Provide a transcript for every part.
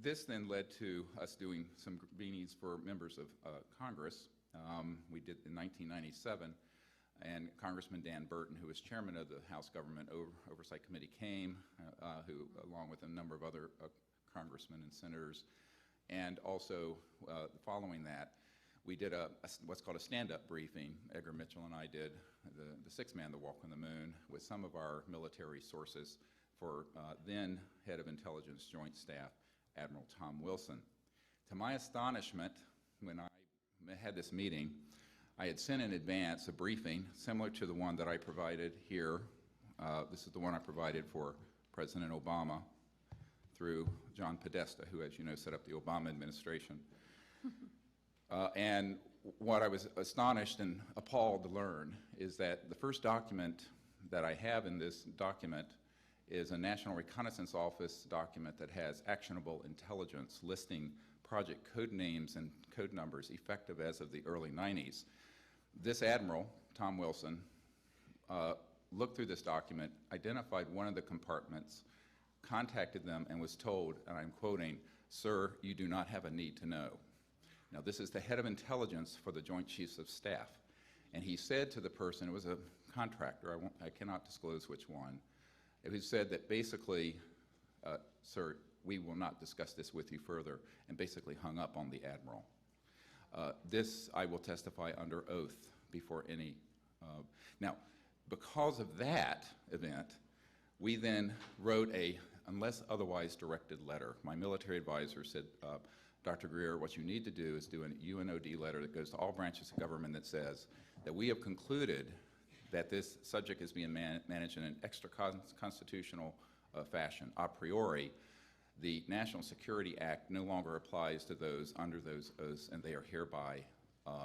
This then led to us doing some beanies for members of Congress. We did in 1997, and Congressman Dan Burton, who was chairman of the House Government Oversight Committee, came, who, along with a number of other congressmen and senators. And also, following that, we did what's called a stand-up briefing. Edgar Mitchell and I did the sixth man to walk on the moon with some of our military sources for then head of intelligence joint staff, Admiral Tom Wilson. To my astonishment, when I had this meeting, I had sent in advance a briefing similar to the one that I provided here. This is the one I provided for President Obama through John Podesta, who, as you know, set up the Obama administration. And what I was astonished and appalled to learn is that the first document that I have in this document is a National Reconnaissance Office document that has actionable intelligence listing project code names and code numbers effective as of the early 90s. This Admiral, Tom Wilson, looked through this document, identified one of the compartments, contacted them, and was told, and I'm quoting, "Sir, you do not have a need to know." Now, this is the head of intelligence for the Joint Chiefs of Staff. And he said to the person, it was a contractor, I cannot disclose which one, who said that basically, "Sir, we will not discuss this with you further," and basically hung up on the Admiral. This I will testify under oath before any. Now, because of that event, we then wrote a unless otherwise directed letter. My military advisor said, "Dr. Greer, what you need to do is do a UNOD letter that goes to all branches of government that says that we have concluded that this subject is being managed in an extra-constitutional fashion. A priori, the National Security Act no longer applies to those under those oaths, and they are hereby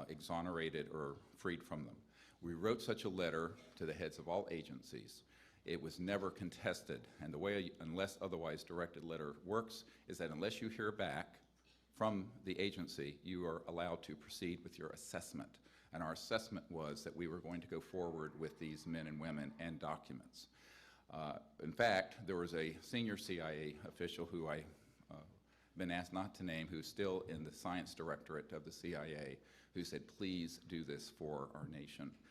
exonerated or freed from them." We wrote such a letter to the heads of all agencies. It was never contested, and the way a unless otherwise directed letter works is that unless you hear back from the agency, you are allowed to proceed with your assessment. And our assessment was that we were going to go forward with these men and women and documents. In fact, there was a senior CIA official who I've been asked not to name, who's still in the science directorate of the CIA, who said, "Please do this for our nation."